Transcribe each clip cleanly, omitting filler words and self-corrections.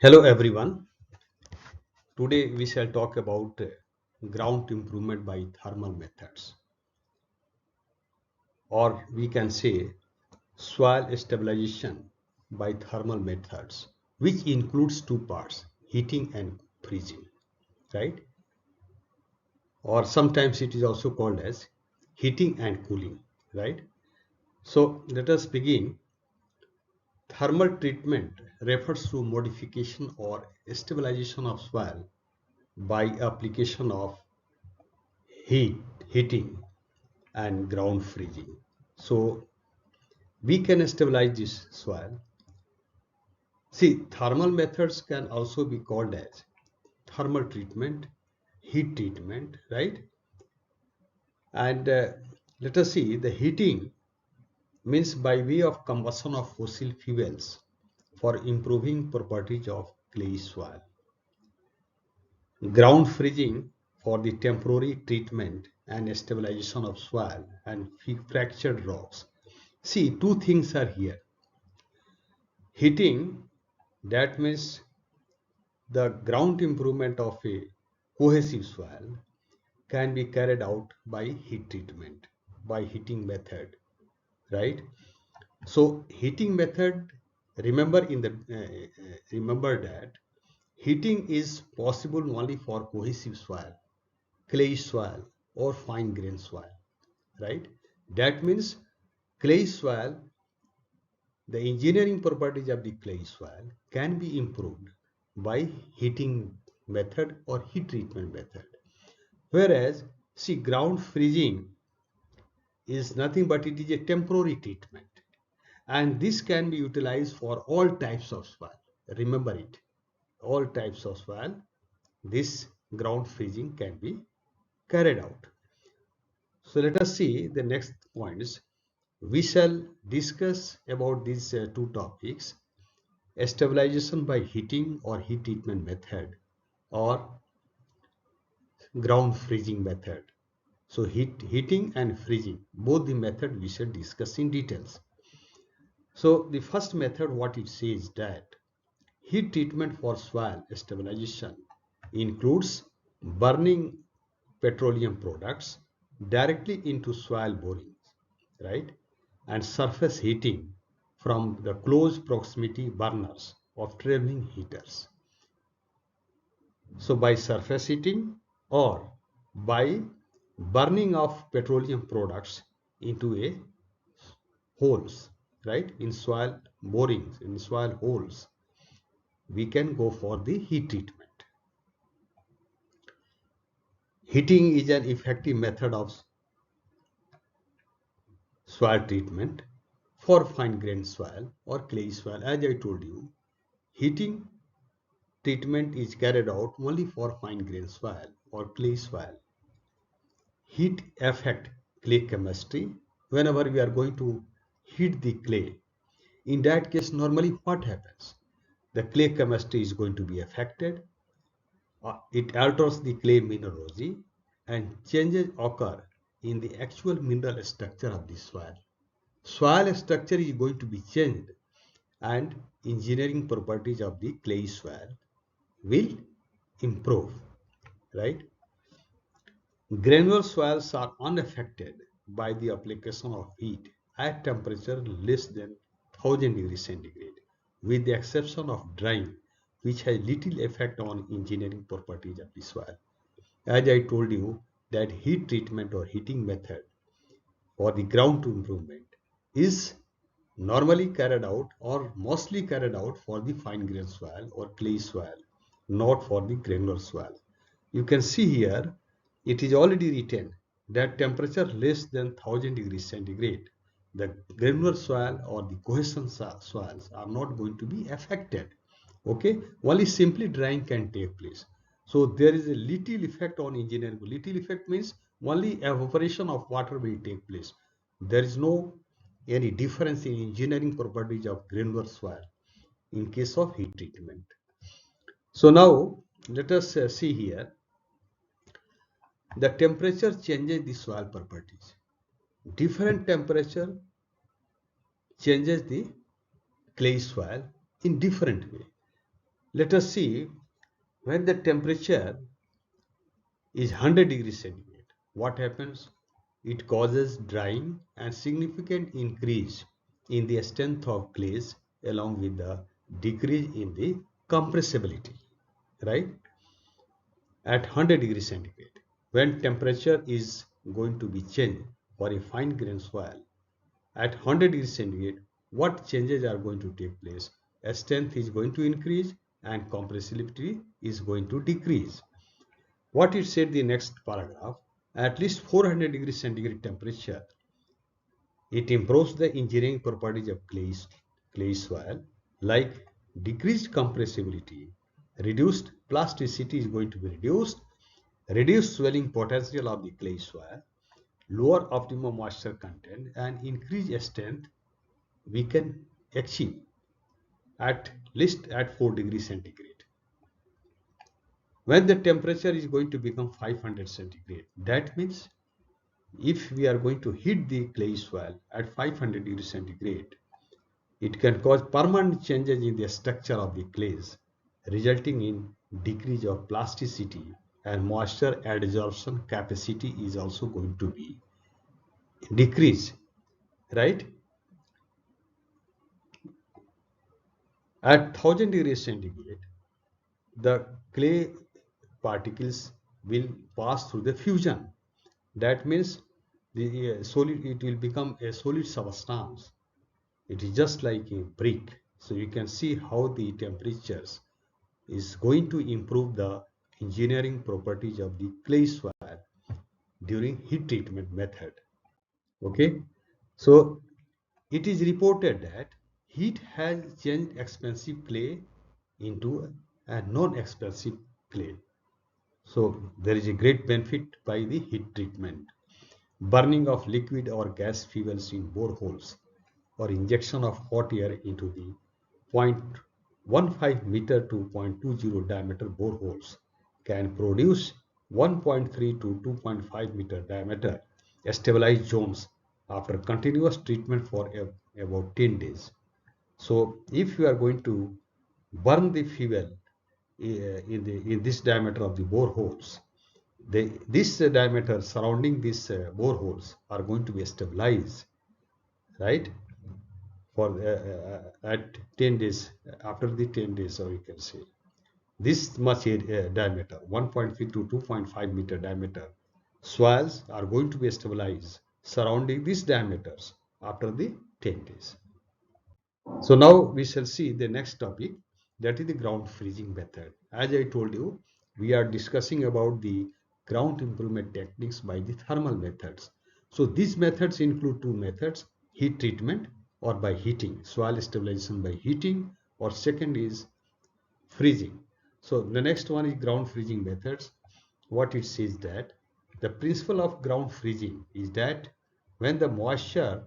Hello everyone. Today we shall talk about ground improvement by thermal methods, or we can say soil stabilization by thermal methods, which includes two parts, heating and freezing, right? Or sometimes it is also called as heating and cooling, right? So let us begin. Thermal treatment refers to modification or stabilization of soil by application of heat, heating and ground freezing. So we can stabilize this soil. See, thermal methods can also be called as thermal treatment, heat treatment, right? And let us see, the heating means by way of combustion of fossil fuels for improving properties of clay soil. Ground freezing for the temporary treatment and stabilization of soil and fractured rocks. See, two things are here. Heating, that means the ground improvement of a cohesive soil can be carried out by heat treatment, by heating method, right? So heating method, remember that heating is possible only for cohesive soil, clay soil or fine grained soil, right? That means clay soil, the engineering properties of the clay soil can be improved by heating method or heat treatment method. Whereas, see, ground freezing is nothing but it is a temporary treatment. And this can be utilized for all types of soil. Remember it, all types of soil, this ground freezing can be carried out. So let us see the next points. We shall discuss about these two topics: stabilization by heating or heat treatment method, or ground freezing method. So heating and freezing, both the method we shall discuss in details. So the first method, what it says that heat treatment for soil stabilization includes burning petroleum products directly into soil borings, right? And surface heating from the close proximity burners of traveling heaters. So by surface heating or by burning of petroleum products into a holes, right, in soil borings, in soil holes, we can go for the heat treatment. Heating is an effective method of soil treatment for fine grained soil or clay soil. As I told you, heating treatment is carried out only for fine grained soil or clay soil. Heat affect clay chemistry. Whenever we are going to heat the clay, in that case normally what happens? The clay chemistry is going to be affected. It alters the clay mineralogy and changes occur in the actual mineral structure of the soil. Soil structure is going to be changed and engineering properties of the clay soil will improve, right? Granular soils are unaffected by the application of heat at temperature less than 1000 degrees centigrade, with the exception of drying, which has little effect on engineering properties of the soil. As I told you, that heat treatment or heating method for the ground improvement is normally carried out or mostly carried out for the fine grained soil or clay soil, not for the granular soil. You can see here, it is already written that temperature less than 1000 degrees centigrade, the granular soil or the cohesion soils are not going to be affected. Okay, only simply drying can take place. So there is a little effect on engineering. Little effect means only evaporation of water will take place. There is no any difference in engineering properties of granular soil in case of heat treatment. So now let us see here, the temperature changes the soil properties. Different temperature changes the clay soil in different way. Let us see, when the temperature is 100 degrees centigrade, what happens? It causes drying and significant increase in the strength of glaze along with the decrease in the compressibility, right? At 100 degrees centigrade, when temperature is going to be changed for a fine grain soil, at 100 degrees centigrade, what changes are going to take place? Strength is going to increase and compressibility is going to decrease. What it said the next paragraph, at least 400 degrees centigrade temperature, it improves the engineering properties of clay soil, like decreased compressibility, reduced plasticity is going to be reduced, reduced swelling potential of the clay soil, lower optimum moisture content, and increased strength we can achieve at least at 4 degrees centigrade. When the temperature is going to become 500 centigrade, that means if we are going to heat the clay soil at 500 degrees centigrade, it can cause permanent changes in the structure of the clays, resulting in decrease of plasticity, and moisture adsorption capacity is also going to be decreased, right? At 1000 degrees centigrade, the clay particles will pass through the fusion. That means the solid, it will become a solid substance. It is just like a brick. So you can see how the temperatures is going to improve the engineering properties of the clay soil during heat treatment method. Okay, so it is reported that heat has changed expensive clay into a non-expensive clay. So there is a great benefit by the heat treatment. Burning of liquid or gas fuels in boreholes or injection of hot air into the 0.15 meter to 0.20 diameter boreholes can produce 1.3 to 2.5 meter diameter stabilized zones after continuous treatment for about 10 days. So if you are going to burn the fuel in this diameter of the boreholes, this diameter surrounding these boreholes are going to be stabilized, right? For at 10 days, after the 10 days, or you can say this much diameter, 1.3 to 2.5 meter diameter soils are going to be stabilized surrounding these diameters after the 10 days. So now we shall see the next topic, that is the ground freezing method. As I told you, we are discussing about the ground improvement techniques by the thermal methods. So these methods include two methods: heat treatment or by heating, soil stabilization by heating, or second is freezing. So the next one is ground freezing methods. What it says that the principle of ground freezing is that when the moisture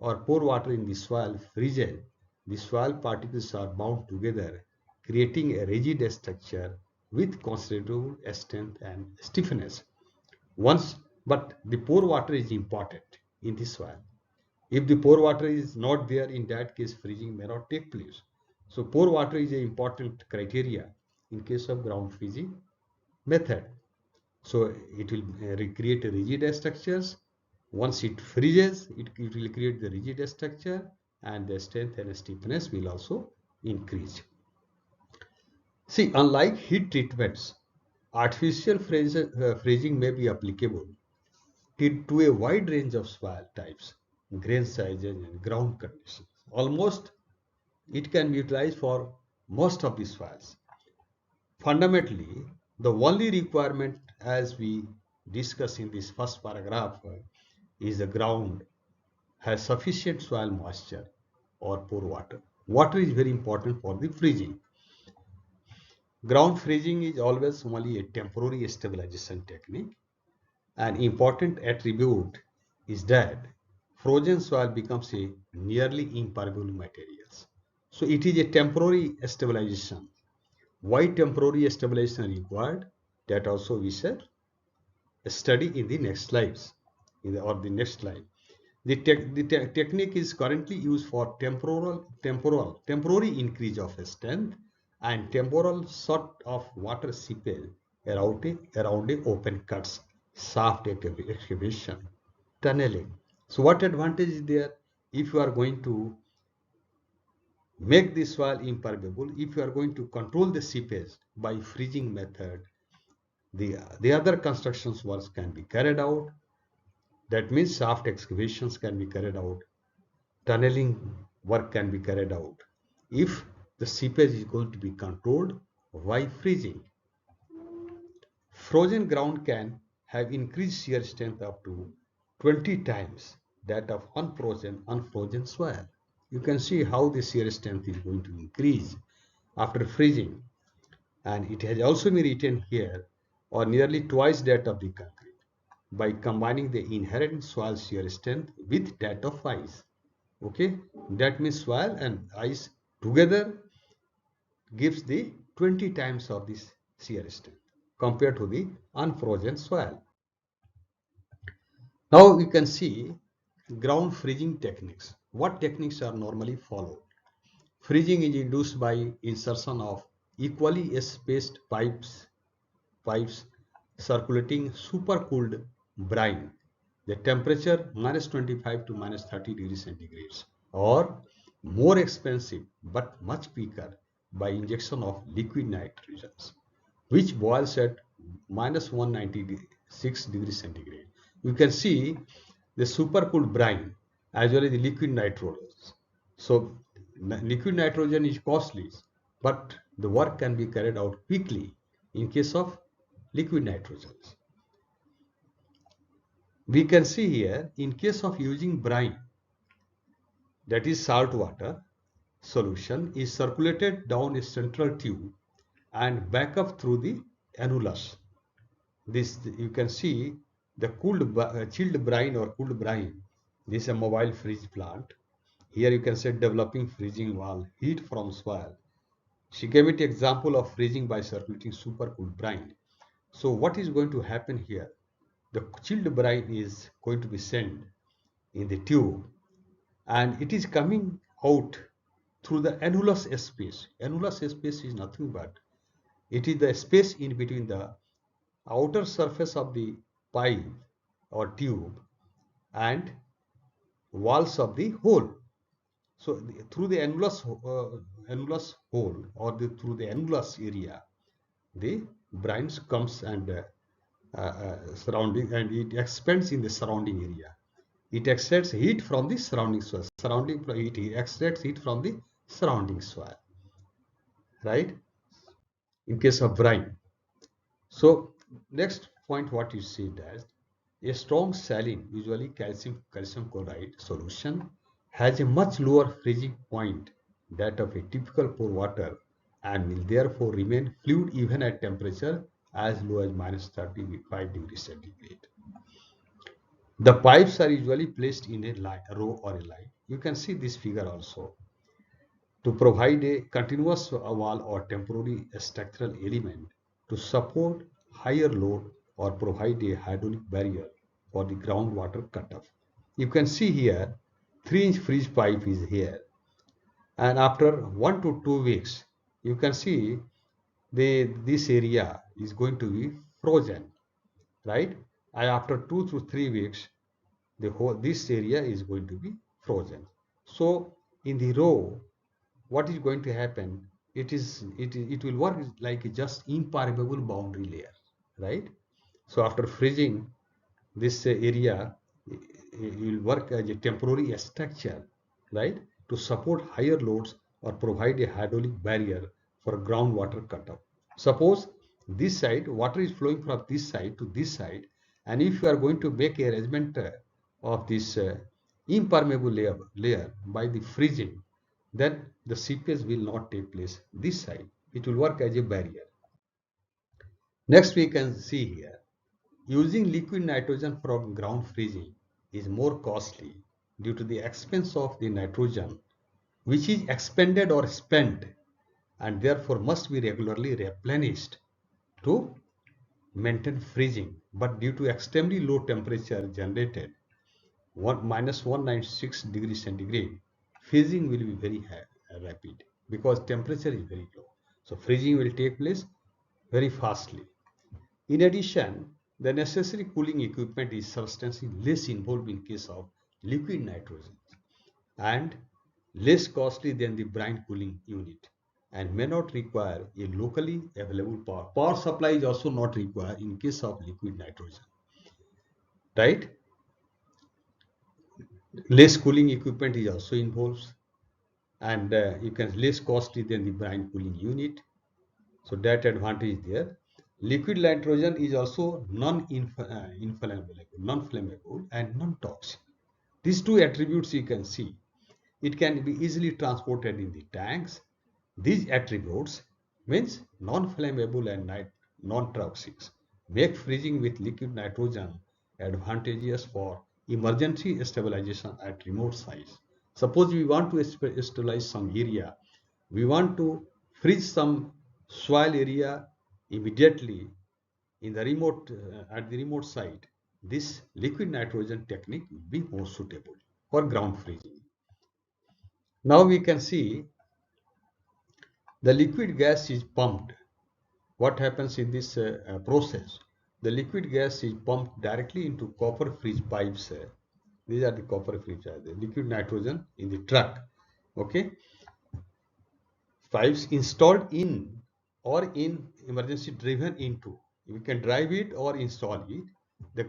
or pore water in the soil freezes, the soil particles are bound together, creating a rigid structure with considerable strength and stiffness. Once, but the pore water is important in the soil. If the pore water is not there, in that case freezing may not take place. So pore water is an important criteria in case of ground freezing method. So it will recreate rigid structures. Once it freezes, it will create the rigid structure, and the strength and stiffness will also increase. See, unlike heat treatments, artificial freezing may be applicable to a wide range of soil types, grain sizes, and ground conditions. Almost it can be utilized for most of the soils. Fundamentally, the only requirement, as we discuss in this first paragraph, is the ground has sufficient soil moisture or pore water. Water is very important for the freezing. Ground freezing is always only a temporary stabilization technique. An important attribute is that frozen soil becomes a nearly impermeable material. So it is a temporary stabilization. Why temporary stabilization required? That also we shall study in the next slides, or the next slide. The technique is currently used for temporary increase of strength and temporal sort of water seepage around a open cuts, shaft excavation, tunneling. So what advantage is there if you are going to make the soil impermeable, if you are going to control the seepage by freezing method, the other constructions works can be carried out. That means shaft excavations can be carried out, tunneling work can be carried out if the seepage is going to be controlled by freezing. Frozen ground can have increased shear strength up to 20 times that of unfrozen soil. You can see how the shear strength is going to increase after freezing, and it has also been written here, or nearly twice that of the concrete, by combining the inherent soil shear strength with that of ice. Okay, that means soil and ice together gives the 20 times of this shear strength compared to the unfrozen soil. Now you can see ground freezing techniques. What techniques are normally followed? Freezing is induced by insertion of equally spaced pipes circulating supercooled brine. The temperature minus 25 to minus 30 degrees centigrade, or more expensive but much quicker by injection of liquid nitrogens, which boils at minus 196 degrees centigrade. You can see the supercooled brine as well as the liquid nitrogen. So liquid nitrogen is costly, but the work can be carried out quickly in case of liquid nitrogen. We can see here in case of using brine, that is salt water, solution is circulated down a central tube and back up through the annulus. This you can see the chilled brine or cooled brine. This is a mobile freeze plant. Here you can say developing freezing wall, heat from soil. She gave it example of freezing by circulating supercooled brine. So what is going to happen here? The chilled brine is going to be sent in the tube, and it is coming out through the annulus space. Annulus space is nothing but it is the space in between the outer surface of the pipe or tube and walls of the hole. So through the annulus hole or through the annulus area, the brines comes and surrounding, and it expands in the surrounding area. It extracts heat from the surrounding soil. It extracts heat from the surrounding soil, right? In case of brine. So next point, what you see that a strong saline, usually calcium chloride solution, has a much lower freezing point that of a typical pore water and will therefore remain fluid even at temperature as low as minus 35 degrees centigrade. The pipes are usually placed in a row or a line. You can see this figure also to provide a continuous wall or temporary structural element to support higher load or provide a hydraulic barrier for the groundwater cutoff. You can see here 3-inch freeze pipe is here, and after 1 to 2 weeks you can see this area is going to be frozen, right? And after 2 to 3 weeks the whole this area is going to be frozen. So in the row, what is going to happen? It will work like just impermeable boundary layer, right? So after freezing, this area will work as a temporary structure, right, to support higher loads or provide a hydraulic barrier for groundwater cutoff. Suppose this side water is flowing from this side to this side, and if you are going to make a arrangement of this impermeable layer by the freezing, then the seepage will not take place this side. It will work as a barrier. Next we can see here, using liquid nitrogen from ground freezing is more costly due to the expense of the nitrogen, which is expended or spent and therefore must be regularly replenished to maintain freezing. But due to extremely low temperature generated, minus 196 degrees centigrade, freezing will be very rapid because temperature is very low. So freezing will take place very fastly. In addition, the necessary cooling equipment is substantially less involved in case of liquid nitrogen and less costly than the brine cooling unit and may not require a locally available power. Power supply is also not required in case of liquid nitrogen, right? Less cooling equipment is also involved and you can less costly than the brine cooling unit. So that advantage there. Liquid nitrogen is also non-inflammable, non-flammable and non-toxic. These two attributes you can see. It can be easily transported in the tanks. These attributes means non-flammable and non-toxic make freezing with liquid nitrogen advantageous for emergency stabilization at remote sites. Suppose we want to stabilize some area, we want to freeze some soil area immediately in the remote at the remote site. This liquid nitrogen technique will be more suitable for ground freezing. Now we can see the liquid gas is pumped. What happens in this process? The liquid gas is pumped directly into copper freeze pipes. These are the copper freeze, the liquid nitrogen in the truck. Okay, pipes installed in or in emergency driven into. We can drive it or install it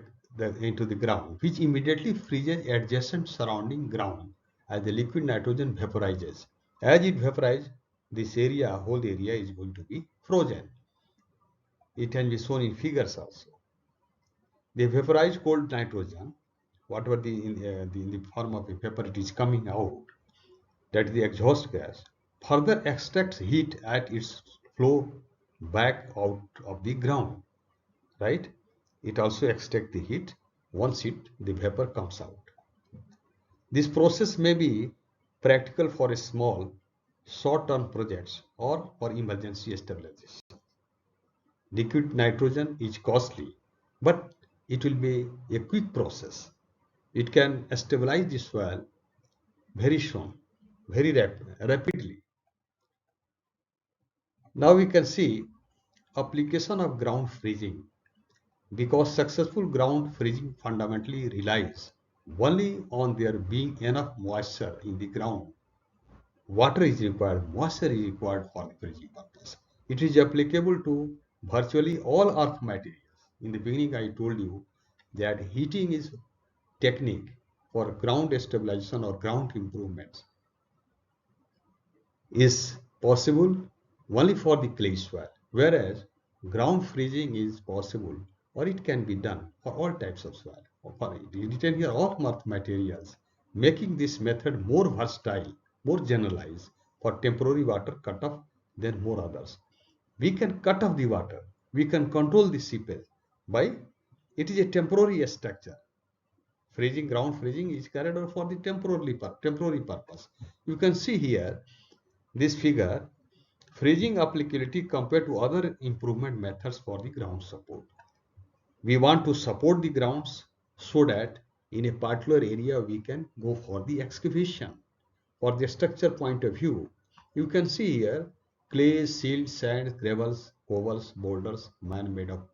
into the ground, which immediately freezes adjacent surrounding ground as the liquid nitrogen vaporizes. As it vaporizes, this area, whole area is going to be frozen. It can be shown in figures also. The vaporized cold nitrogen, whatever in the form of a vapor it is coming out, that is the exhaust gas, further extracts heat at its flow back out of the ground, right? It also extracts the heat once the vapor comes out. This process may be practical for a small, short-term projects or for emergency stabilization. Liquid nitrogen is costly, but it will be a quick process. It can stabilize the soil very soon, very rapidly. Now we can see application of ground freezing because successful ground freezing fundamentally relies only on there being enough moisture in the ground. Water is required, moisture is required for the freezing purpose. It is applicable to virtually all earth materials. In the beginning I told you that heating is technique for ground stabilization or ground improvements is possible only for the clay soil, whereas ground freezing is possible or it can be done for all types of soil. For written here all earth materials, making this method more versatile, more generalized for temporary water cutoff than more others. We can cut off the water, we can control the seepage by it is a temporary structure. Freezing, ground freezing is carried out for the temporary purpose. You can see here this figure, freezing applicability compared to other improvement methods for the ground support. We want to support the grounds so that in a particular area we can go for the excavation. For the structure point of view, you can see here clay, silt, sand, gravels, cobbles, boulders, man-made of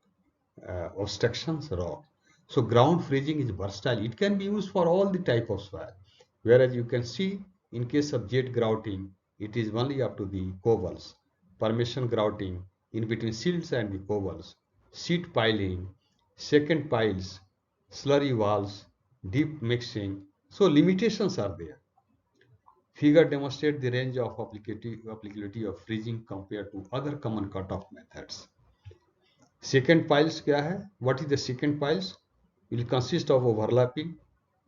obstructions, rock. So ground freezing is versatile. It can be used for all the type of soil. Whereas you can see in case of jet grouting, it is only up to the cobbles. Permeation grouting in between silts and the cobbles. Sheet piling, second piles, slurry walls, deep mixing. So limitations are there. Figure demonstrate the range of applicability of freezing compared to other common cutoff methods. Second piles क्या है? What is the second piles? Will consist of overlapping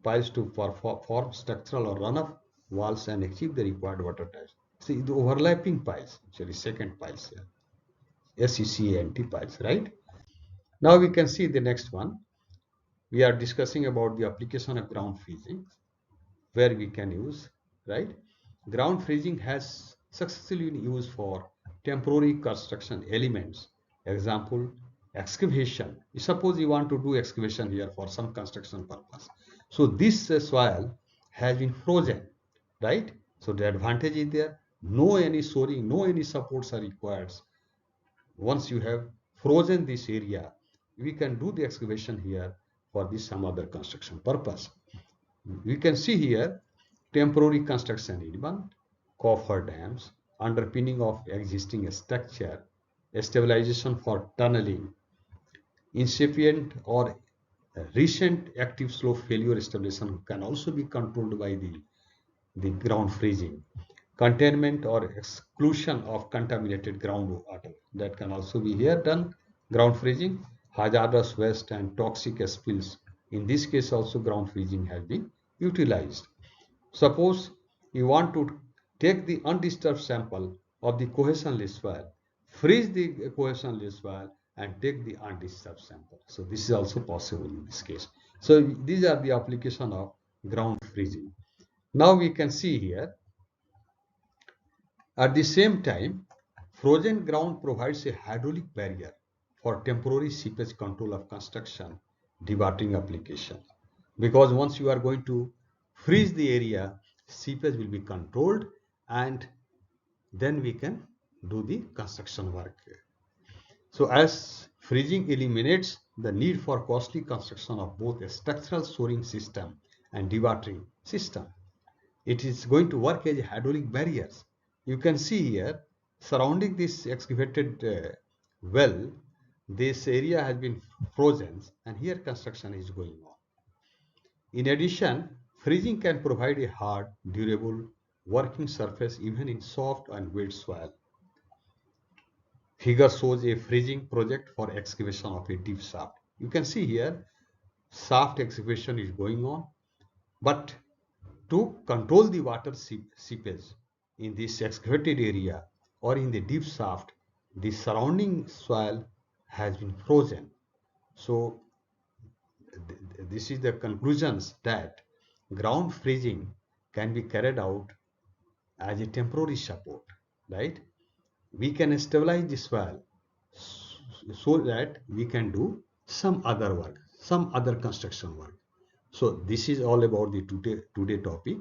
piles to form structural or runoff walls and achieve the required water types. See the overlapping piles, actually second piles here. SECANT piles, right? Now we can see the next one. We are discussing about the application of ground freezing, where we can use, right? Ground freezing has successfully been used for temporary construction elements. Example, excavation. Suppose you want to do excavation here for some construction purpose. So this soil has been frozen, right? So the advantage is there. No any shoring, no any supports are required. Once you have frozen this area, we can do the excavation here for this some other construction purpose. We can see here temporary construction element, coffer dams, underpinning of existing structure, stabilization for tunneling, incipient or recent active slope failure stabilization can also be controlled by the ground freezing. Containment or exclusion of contaminated groundwater, that can also be here done. Ground freezing, hazardous waste and toxic spills. In this case also ground freezing has been utilized. Suppose you want to take the undisturbed sample of the cohesionless soil, freeze the cohesionless soil and take the undisturbed sample. So this is also possible in this case. So these are the application of ground freezing. Now we can see here, at the same time, frozen ground provides a hydraulic barrier for temporary seepage control of construction dewatering application. Because once you are going to freeze the area, seepage will be controlled and then we can do the construction work. So as freezing eliminates the need for costly construction of both a structural shoring system and dewatering system, it is going to work as hydraulic barriers. You can see here surrounding this excavated well, this area has been frozen and here construction is going on. In addition, freezing can provide a hard, durable working surface even in soft and wet soil. Figure shows a freezing project for excavation of a deep shaft. You can see here shaft excavation is going on, but to control the water seepage in this excavated area or in the deep shaft, the surrounding soil has been frozen. So this is the conclusions that ground freezing can be carried out as a temporary support, right? We can stabilize the soil so that we can do some other work, some other construction work. So this is all about the today topic.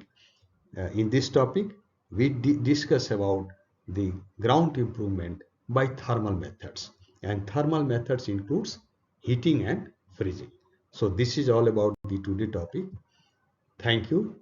In this topic, we discuss about the ground improvement by thermal methods, and thermal methods includes heating and freezing. So this is all about the today topic. Thank you.